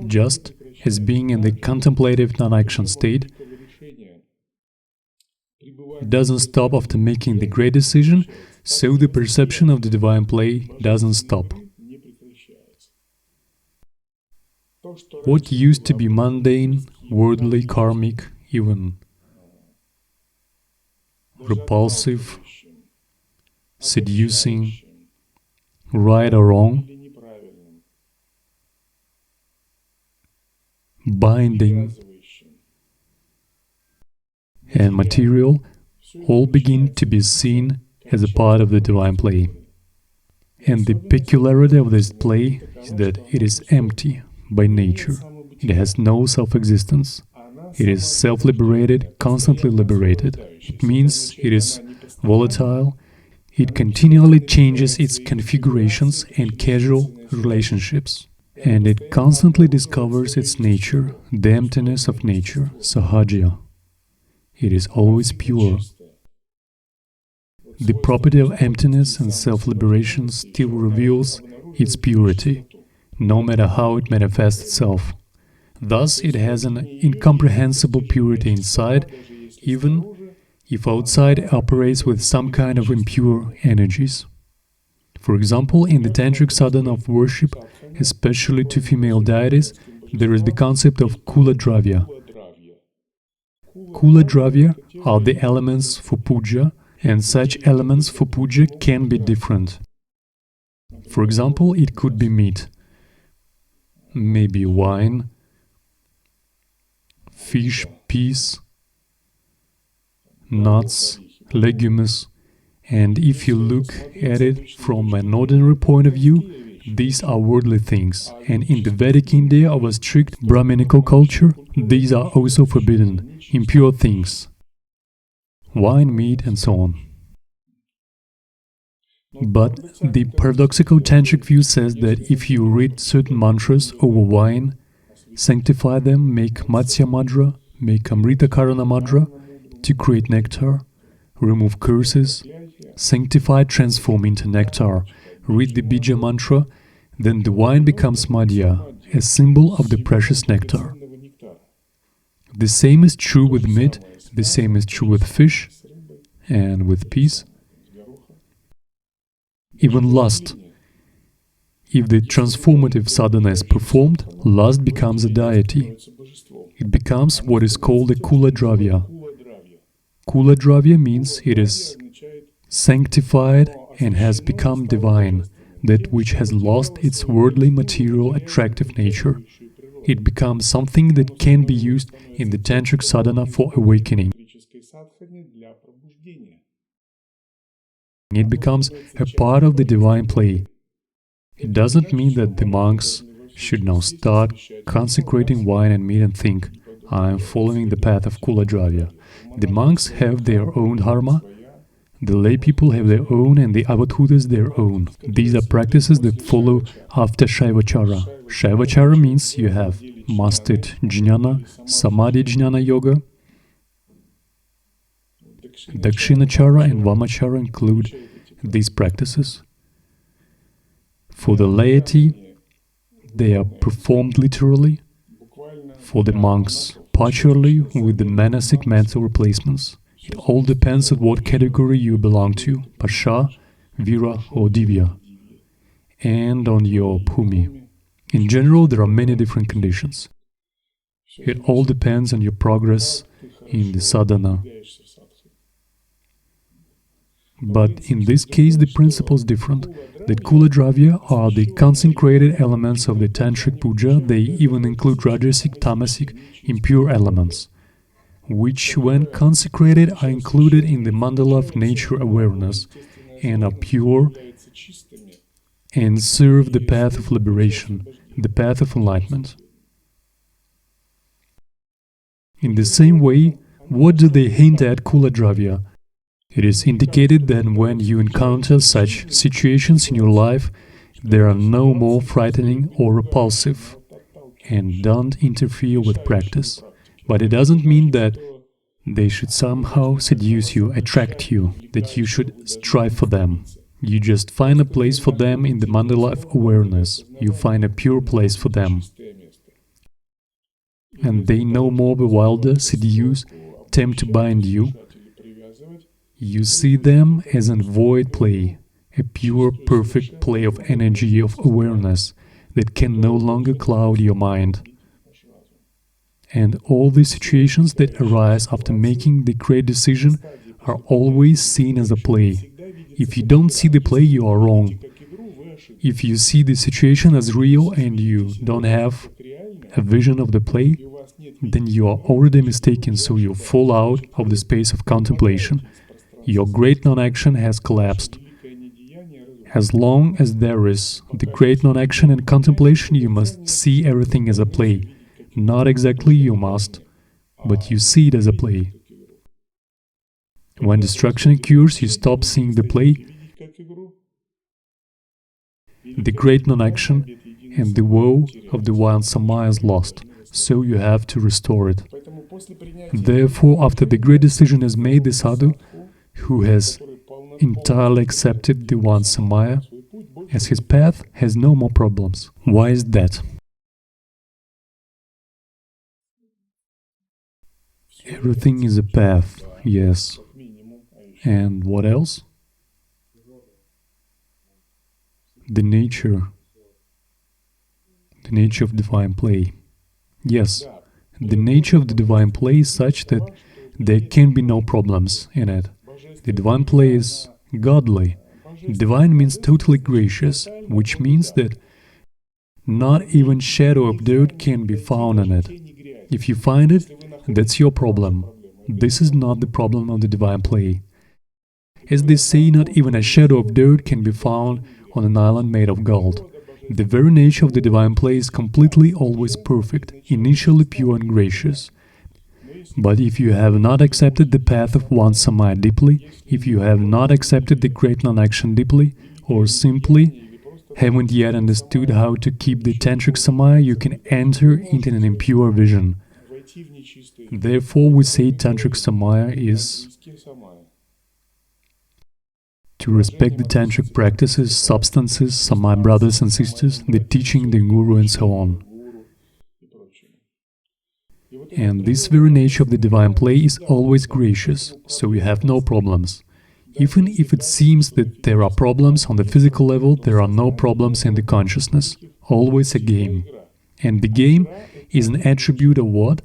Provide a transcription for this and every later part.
just as being in the contemplative non-action state doesn't stop after making the great decision, so the perception of the divine play doesn't stop. What used to be mundane, worldly, karmic, even repulsive, seducing, right or wrong, binding, and material all begin to be seen as a part of the divine play. And the peculiarity of this play is that it is empty by nature. It has no self-existence. It is self-liberated, constantly liberated. It means it is volatile. It continually changes its configurations and casual relationships. And it constantly discovers its nature, the emptiness of nature, sahaja. It is always pure. The property of emptiness and self-liberation still reveals its purity, no matter how it manifests itself. Thus, it has an incomprehensible purity inside, even if outside operates with some kind of impure energies. For example, in the tantric sadhana of worship, especially to female deities, there is the concept of kula dravya. Kula dravya are the elements for puja, and such elements for puja can be different. For example, it could be meat, maybe wine, fish, peas, nuts, legumes, and if you look at it from an ordinary point of view, these are worldly things, and in the Vedic India of a strict Brahminical culture, these are also forbidden, impure things, wine, meat, and so on. But the paradoxical tantric view says that if you read certain mantras over wine, sanctify them, make Matsya Madra, make Amrita Karana Madra, to create nectar, remove curses, sanctify, transform into nectar, read the Bija mantra, then the wine becomes Madhya, a symbol of the precious nectar. The same is true with meat, the same is true with fish and with peas. Even lust. If the transformative sadhana is performed, lust becomes a deity. It becomes what is called a kula dravya. Kula dravya means it is sanctified and has become divine, that which has lost its worldly, material, attractive nature. It becomes something that can be used in the tantric sadhana for awakening. It becomes a part of the divine play. It doesn't mean that the monks should now start consecrating wine and meat and think, I am following the path of kula dravya. The monks have their own dharma, the lay people have their own, and the avadhutas their own. These are practices that follow after Shaivachara. Shaivachara means you have mastered jnana, samadhi jnana yoga. Dakshinachara and Vamachara include these practices. For the laity, they are performed literally. For the monks, partially with the manasic mental replacements. It all depends on what category you belong to, Pasha, Vira or Divya, and on your Bhumi. In general, there are many different conditions. It all depends on your progress in the sadhana. But in this case, the principle is different. That kula dravya are the consecrated elements of the tantric puja. They even include rajasic, tamasic, impure elements, which, when consecrated, are included in the mandala of nature awareness and are pure and serve the path of liberation, the path of enlightenment. In the same way, what do they hint at kula dravya? It is indicated that when you encounter such situations in your life, they are no more frightening or repulsive and don't interfere with practice. But it doesn't mean that they should somehow seduce you, attract you, that you should strive for them. You just find a place for them in the mandala of awareness. You find a pure place for them. and they no more bewilder, seduce, tempt to bind you. You see them as a void play, a pure, perfect play of energy, of awareness that can no longer cloud your mind. And all the situations that arise after making the great decision are always seen as a play. If you don't see the play, you are wrong. If you see the situation as real and you don't have a vision of the play, then you are already mistaken, so you fall out of the space of contemplation. Your great non-action has collapsed. As long as there is the great non-action and contemplation, you must see everything as a play. Not exactly you must, but you see it as a play. When destruction occurs, you stop seeing the play, the great non-action, and the woe of the one Samaya is lost, so you have to restore it. Therefore, after the great decision is made, the sadhu, who has entirely accepted the one Samaya as his path, has no more problems. Why is that? Everything is a path, yes. And what else? The nature of divine play. Yes, the nature of the divine play is such that there can be no problems in it. The divine play is godly. Divine means totally gracious, which means that not even shadow of dirt can be found in it. If you find it, that's your problem. This is not the problem of the divine play. As they say, not even a shadow of dirt can be found on an island made of gold. The very nature of the divine play is completely always perfect, initially pure and gracious. But if you have not accepted the path of one Samaya deeply, if you have not accepted the great non-action deeply, or simply haven't yet understood how to keep the tantric Samaya, you can enter into an impure vision. Therefore, we say tantric Samaya is to respect the tantric practices, substances, Samaya brothers and sisters, the teaching, the guru, and so on. And this very nature of the divine play is always gracious, so you have no problems. Even if it seems that there are problems on the physical level, there are no problems in the consciousness. Always a game. And the game is an attribute of what?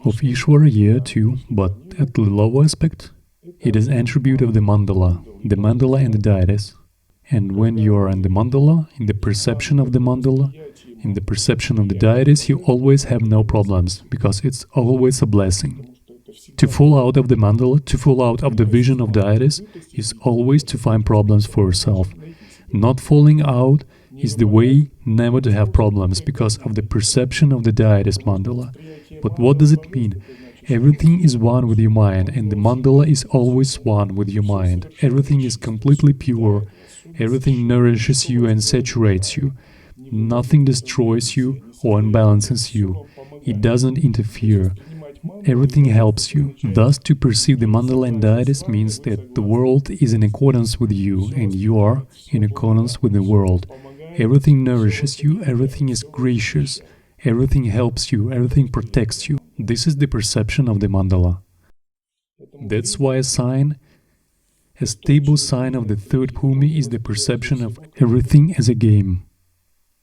Of Ishvara, yeah, too, but at the lower aspect, it is an attribute of the mandala and the deities. And when you are in the mandala, in the perception of the mandala, in the perception of the deities, you always have no problems, because it's always a blessing. To fall out of the mandala, to fall out of the vision of deities, is always to find problems for yourself. Not falling out is the way never to have problems, because of the perception of the deities mandala. But what does it mean? Everything is one with your mind, and the mandala is always one with your mind. Everything is completely pure. Everything nourishes you and saturates you. Nothing destroys you or unbalances you. It doesn't interfere. Everything helps you. Thus, to perceive the mandala and deities means that the world is in accordance with you, and you are in accordance with the world. Everything nourishes you, everything is gracious, everything helps you, everything protects you. This is the perception of the mandala. That's why a stable sign of the third bhumi is the perception of everything as a game.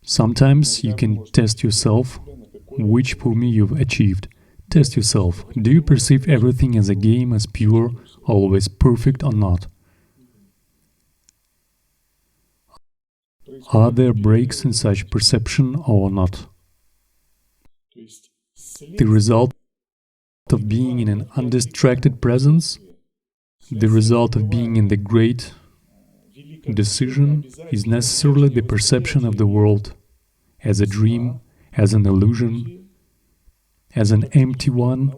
Sometimes you can test yourself which bhumi you've achieved. Test yourself. Do you perceive everything as a game, as pure, always perfect or not? Are there breaks in such perception or not? The result of being in an undistracted presence, the result of being in the great decision is necessarily the perception of the world as a dream, as an illusion, as an empty one,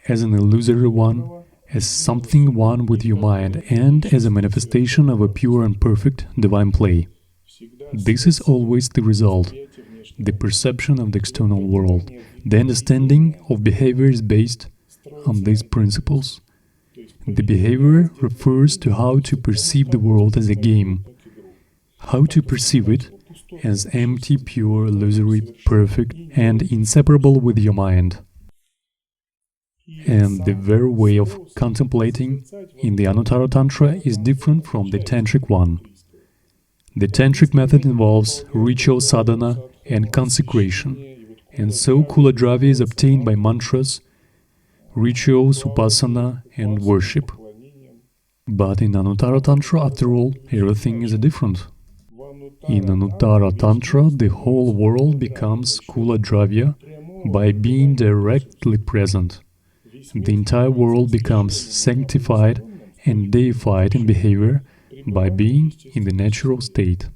as an illusory one, as something one with your mind, and as a manifestation of a pure and perfect divine play. This is always the result, the perception of the external world. The understanding of behavior is based on these principles. The behavior refers to how to perceive the world as a game. How to perceive it as empty, pure, illusory, perfect, and inseparable with your mind. And the very way of contemplating in the Anuttara Tantra is different from the Tantric one. The Tantric method involves ritual sadhana and consecration, and so Kuladravya is obtained by mantras, rituals, upasana, and worship. But in Anuttara Tantra, after all, everything is different. In Anuttara Tantra, the whole world becomes Kuladravya by being directly present. The entire world becomes sanctified and deified in behavior by being in the natural state.